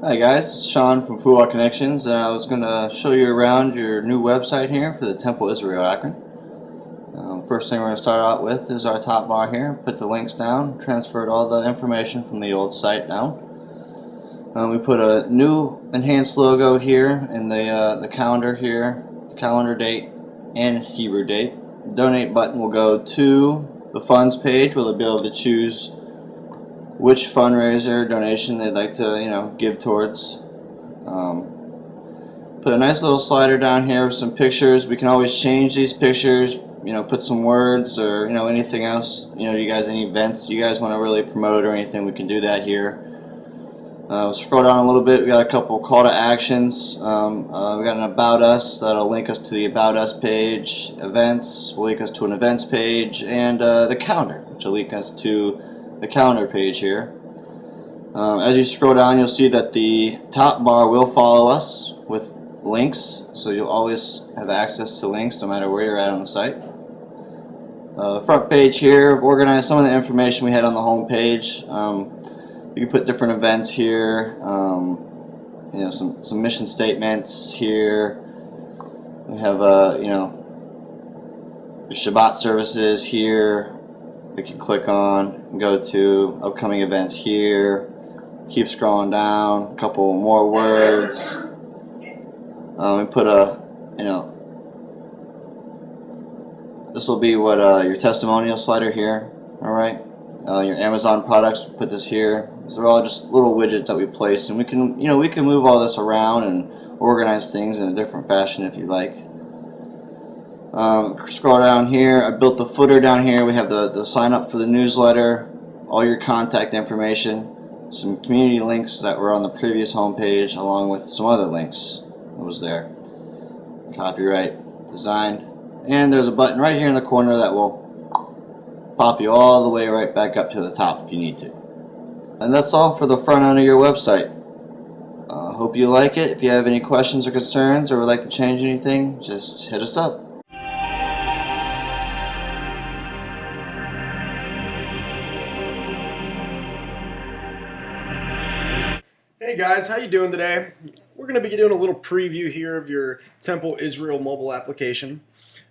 Hi guys, it's Sean from Fuwa Connections, and I was going to show you around your new website here for the Temple Israel Akron. First thing we're going to start out with is our top bar here. Put the links down, transferred all the information from the old site down. We put a new enhanced logo here in the calendar here, calendar date and Hebrew date. The donate button will go to the funds page where they'll be able to choose which fundraiser donation they'd like to give towards. Put a nice little slider down here with some pictures. We can always change these pictures, put some words or anything else. You guys, any events you guys want to really promote or anything, we can do that here. Scroll down a little bit. We got a couple call to actions. We got an About Us that'll link us to the About Us page. Events will link us to an events page, and the calendar, which will link us to the calendar page here. As you scroll down, you'll see that the top bar will follow us with links, so you'll always have access to links no matter where you're at on the site. The front page here, I've organized some of the information we had on the home page. You can put different events here, some mission statements here. We have Shabbat services here. We can click on and go to upcoming events here. Keep scrolling down, a couple more words. We put this will be what your testimonial slider here. All right, your Amazon products. Put this here. These are all just little widgets that we placed, and we can move all this around and organize things in a different fashion if you like. Scroll down here. I built the footer down here. We have the sign up for the newsletter, all your contact information, some community links that were on the previous homepage, along with some other links that was there. Copyright, design, and there's a button right here in the corner that will pop you all the way right back up to the top if you need to. And that's all for the front end of your website. Hope you like it. If you have any questions or concerns or would like to change anything, just hit us up. Hey guys, how you doing today? We're going to be doing a little preview here of your Temple Israel mobile application.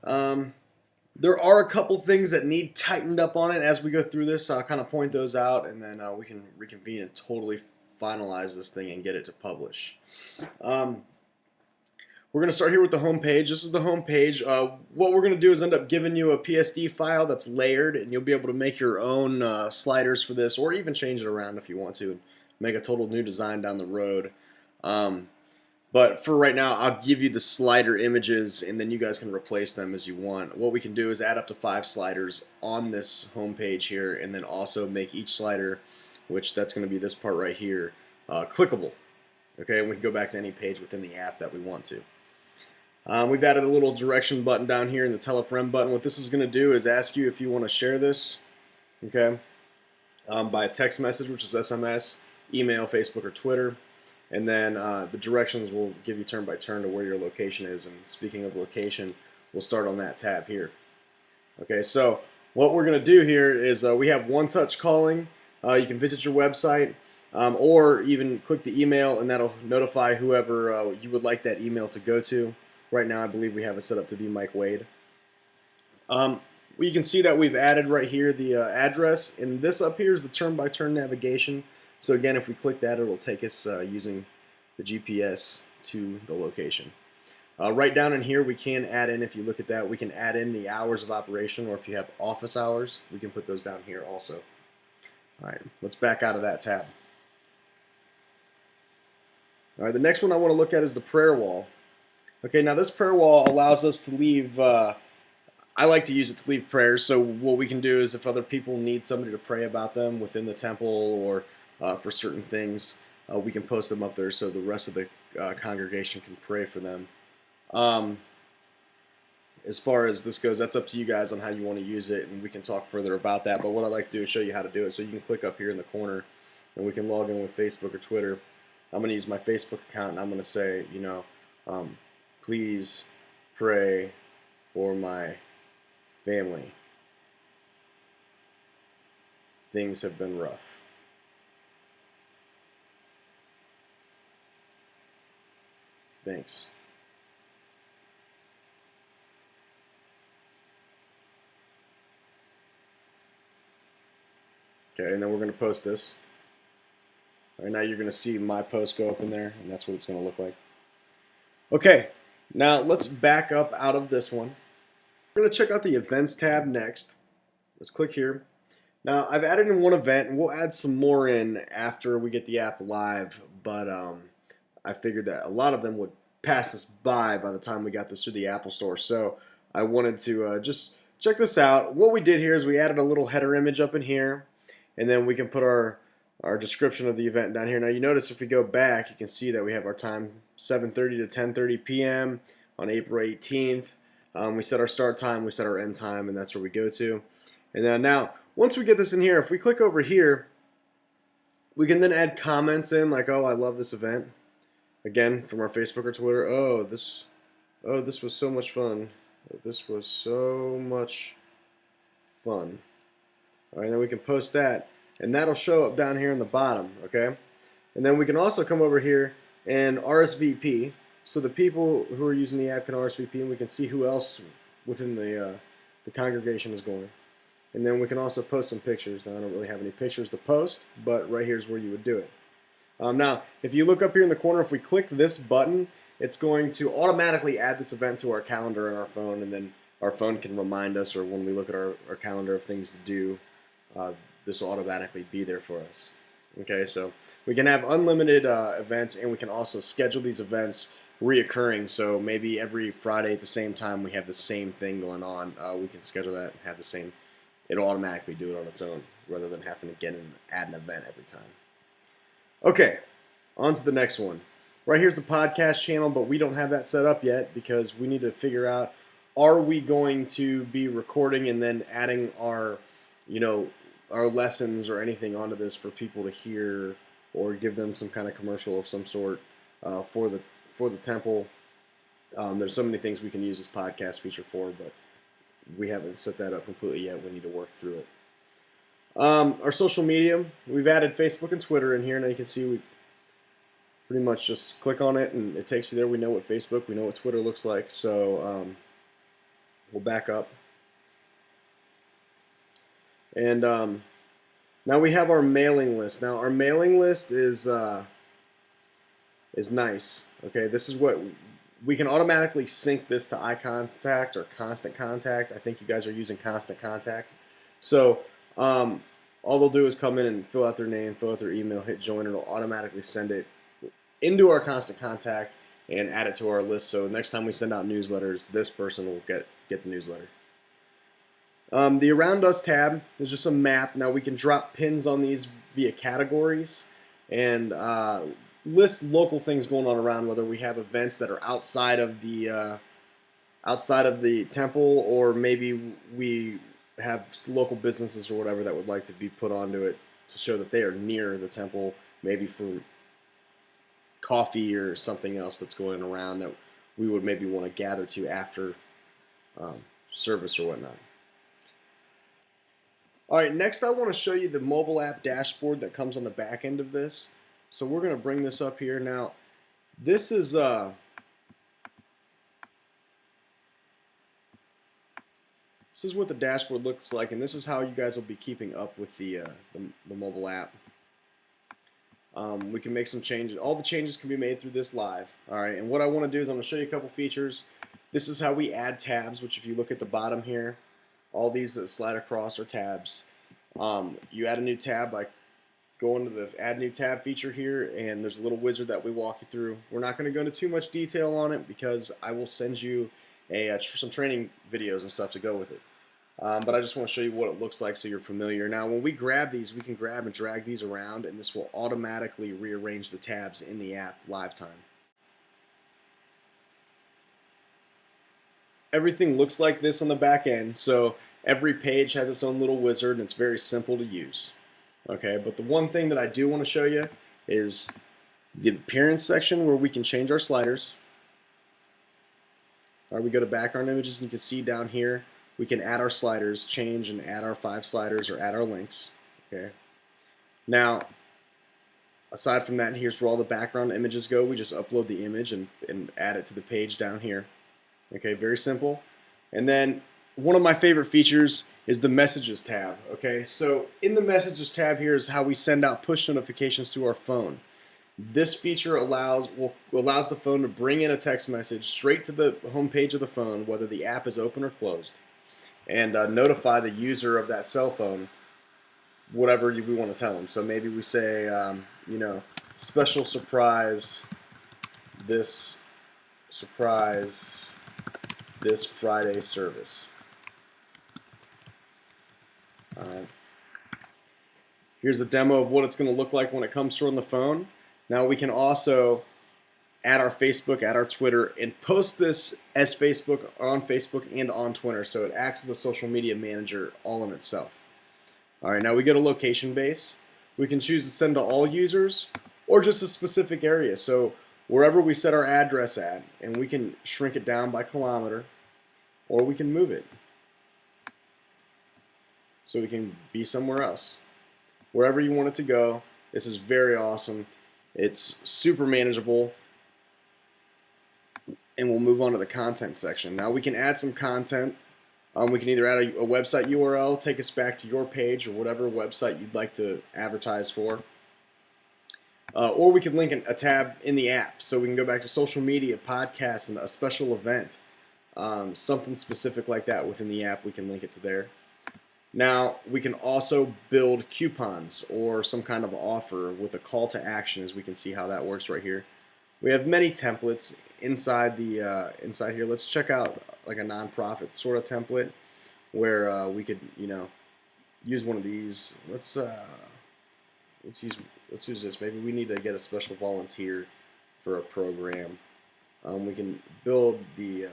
There are a couple things that need tightened up on it. As we go through this, I'll kind of point those out, and then we can reconvene and totally finalize this thing and get it to publish. We're going to start here with the home page. This is the home page. What we're going to do is end up giving you a PSD file that's layered, and you'll be able to make your own sliders for this, or even change it around if you want to. Make a total new design down the road. But for right now, I'll give you the slider images, and then you guys can replace them as you want. What we can do is add up to 5 sliders on this home page here, and then also make each slider, which that's going to be this part right here, clickable. Okay, and we can go back to any page within the app that we want to. We've added a little direction button down here in the tell a friend button. What this is going to do is ask you if you want to share this, okay, by a text message, which is SMS, email, Facebook, or Twitter. And then the directions will give you turn by turn to where your location is. And speaking of location, we'll start on that tab here. Okay, so what we're going to do here is we have one-touch calling. You can visit your website or even click the email, and that'll notify whoever you would like that email to go to. Right now, I believe we have it set up to be Mike Wade. You can see that we've added right here the address, and this up here is the turn-by-turn navigation. So again, if we click that, it will take us using the GPS to the location. Right down in here, we can add in, if you look at that, we can add in the hours of operation, or if you have office hours, we can put those down here also. All right, let's back out of that tab. All right, the next one I want to look at is the prayer wall. Okay, now this prayer wall allows us to leave, I like to use it to leave prayers, so what we can do is if other people need somebody to pray about them within the temple or for certain things, we can post them up there so the rest of the congregation can pray for them. As far as this goes, that's up to you guys on how you want to use it, and we can talk further about that. But what I'd like to do is show you how to do it. So you can click up here in the corner, and we can log in with Facebook or Twitter. I'm going to use my Facebook account, and I'm going to say, please pray for my family. Things have been rough. Thanks. Okay, and then we're going to post this. All right, now you're going to see my post go up in there, and that's what it's going to look like. Okay, now let's back up out of this one. We're going to check out the Events tab next. Let's click here. Now, I've added in one event, and we'll add some more in after we get the app live, but I figured that a lot of them would pass us by the time we got this through the Apple Store. So I wanted to just check this out. What we did here is we added a little header image up in here, and then we can put our description of the event down here. Now you notice if we go back, you can see that we have our time 7:30 to 10:30 p.m. on April 18th. We set our start time, we set our end time, and that's where we go to. And then now, once we get this in here, if we click over here, we can then add comments in like, oh, I love this event. Again, from our Facebook or Twitter, this was so much fun. This was so much fun. All right, then we can post that, and that'll show up down here in the bottom, okay? And then we can also come over here and RSVP, so the people who are using the app can RSVP, and we can see who else within the congregation is going. And then we can also post some pictures. Now, I don't really have any pictures to post, but right here is where you would do it. Now, if you look up here in the corner, if we click this button, it's going to automatically add this event to our calendar on our phone, and then our phone can remind us, or when we look at our calendar of things to do, this will automatically be there for us. Okay, so we can have unlimited events, and we can also schedule these events reoccurring. So maybe every Friday at the same time we have the same thing going on. We can schedule that and have the same. It'll automatically do it on its own rather than having to get and add an event every time. Okay, on to the next one. Right here's the podcast channel, but we don't have that set up yet because we need to figure out, are we going to be recording and then adding our lessons or anything onto this for people to hear, or give them some kind of commercial of some sort for the temple. There's so many things we can use this podcast feature for, but we haven't set that up completely yet. We need to work through it. Our social media, we've added Facebook and Twitter in here. Now you can see we pretty much just click on it and it takes you there. We know what Facebook, we know what Twitter looks like. So we'll back up. And now we have our mailing list. Now our mailing list is nice. Okay, this is what we can automatically sync this to iContact or Constant Contact. I think you guys are using Constant Contact. So all they'll do is come in and fill out their name, fill out their email, hit join, and it'll automatically send it into our Constant Contact and add it to our list. So next time we send out newsletters, this person will get the newsletter. The Around Us tab is just a map. Now we can drop pins on these via categories and list local things going on around, whether we have events that are outside of the temple, or maybe we have local businesses or whatever that would like to be put onto it to show that they are near the temple, maybe for coffee or something else that's going around that we would maybe want to gather to after service or whatnot. All right, next I want to show you the mobile app dashboard that comes on the back end of this. So we're going to bring this up here. Now, this is what the dashboard looks like, and this is how you guys will be keeping up with the mobile app. We can make some changes. All the changes can be made through this live. All right, and what I want to do is I'm going to show you a couple features. This is how we add tabs, which if you look at the bottom here, all these that slide across are tabs. You add a new tab by going to the Add New Tab feature here, and there's a little wizard that we walk you through. We're not going to go into too much detail on it because I will send you some training videos and stuff to go with it. But I just want to show you what it looks like so you're familiar. Now, when we grab these, we can grab and drag these around, and this will automatically rearrange the tabs in the app live time. Everything looks like this on the back end, so every page has its own little wizard, and it's very simple to use. Okay, but the one thing that I do want to show you is the appearance section where we can change our sliders. All right, we go to background images, and you can see down here we can add our sliders, change and add our 5 sliders or add our links. Okay. Now, aside from that, here's where all the background images go. We just upload the image and add it to the page down here. Okay, very simple. And then one of my favorite features is the Messages tab. Okay, so in the Messages tab here is how we send out push notifications to our phone. This feature allows the phone to bring in a text message straight to the home page of the phone, whether the app is open or closed, and notify the user of that cell phone whatever we want to tell them. So maybe we say, you know, special surprise this Friday service. Here's a demo of what it's going to look like when it comes through on the phone. Now we can also add our Facebook, add our Twitter, and post this as Facebook on Facebook and on Twitter, so it acts as a social media manager all in itself. All right, now we go to location base. We can choose to send to all users or just a specific area. So wherever we set our address at, and we can shrink it down by kilometer, or we can move it so we can be somewhere else. Wherever you want it to go. This is very awesome. It's super manageable. And we'll move on to the content section. Now we can add some content. We can either add a website URL, take us back to your page or whatever website you'd like to advertise for. Or we can link a tab in the app. So we can go back to social media, podcasts, and a special event. Something specific like that within the app, we can link it to there. Now, we can also build coupons or some kind of offer with a call to action, as we can see how that works right here. We have many templates inside inside here. Let's check out like a nonprofit sort of template where we could, you know, use one of these. Let's use this. Maybe we need to get a special volunteer for a program. We can build the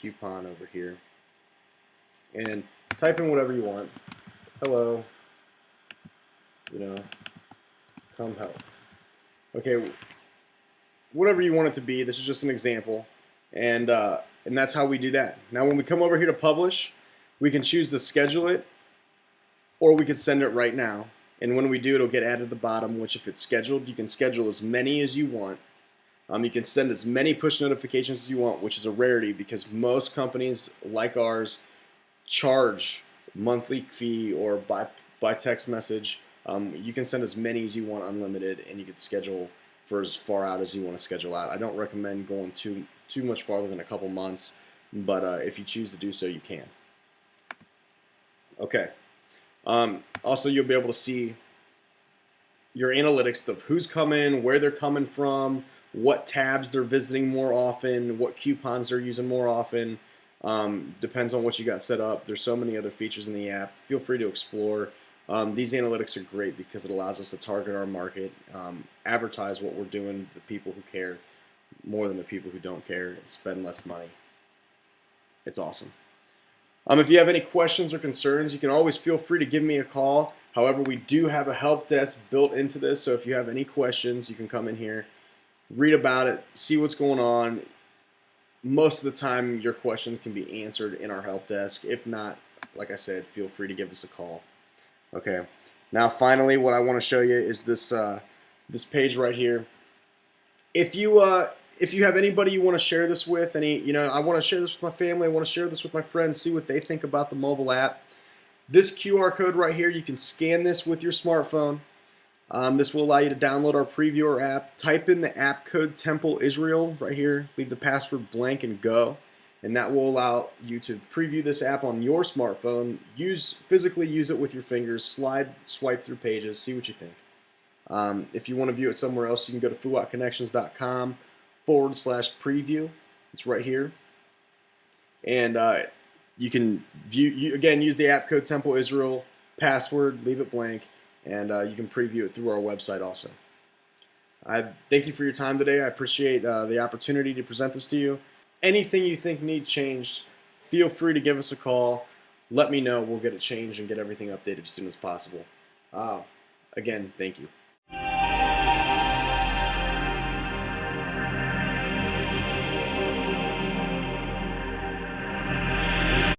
coupon over here and type in whatever you want. Hello, you know, come help. Okay, whatever you want it to be. This is just an example, and that's how we do that. Now, when we come over here to publish, we can choose to schedule it, or we can send it right now. And when we do, it'll get added at the bottom. Which, if it's scheduled, you can schedule as many as you want. You can send as many push notifications as you want, which is a rarity because most companies like ours charge monthly fee or by text message. You can send as many as you want, unlimited, and you can schedule for as far out as you want to schedule out. I don't recommend going too much farther than a couple months, but if you choose to do so, you can. Okay. Also, you'll be able to see your analytics of who's coming, where they're coming from, what tabs they're visiting more often, what coupons they're using more often. Depends on what you got set up. There's so many other features in the app. Feel free to explore. These analytics are great because it allows us to target our market, advertise what we're doing to the people who care more than the people who don't care, and spend less money. It's awesome. If you have any questions or concerns, you can always feel free to give me a call. However, we do have a help desk built into this, so if you have any questions, you can come in here, read about it, see what's going on. Most of the time, your question can be answered in our help desk. If not, like I said, feel free to give us a call. Okay. Now, finally, what I want to show you is this this page right here. If you have anybody you want to share this with, I want to share this with my family, I want to share this with my friends, see what they think about the mobile app. This QR code right here, you can scan this with your smartphone. This will allow you to download our Previewer app. Type in the app code Temple Israel right here. Leave the password blank and go. And that will allow you to preview this app on your smartphone. Physically use it with your fingers. Swipe through pages. See what you think. If you want to view it somewhere else, you can go to fuwatconnections.com/preview. It's right here. And you can again use the app code Temple Israel. Password, leave it blank. And you can preview it through our website also. I thank you for your time today. I appreciate the opportunity to present this to you. Anything you think needs changed, feel free to give us a call. Let me know. We'll get it changed and get everything updated as soon as possible. Again, thank you.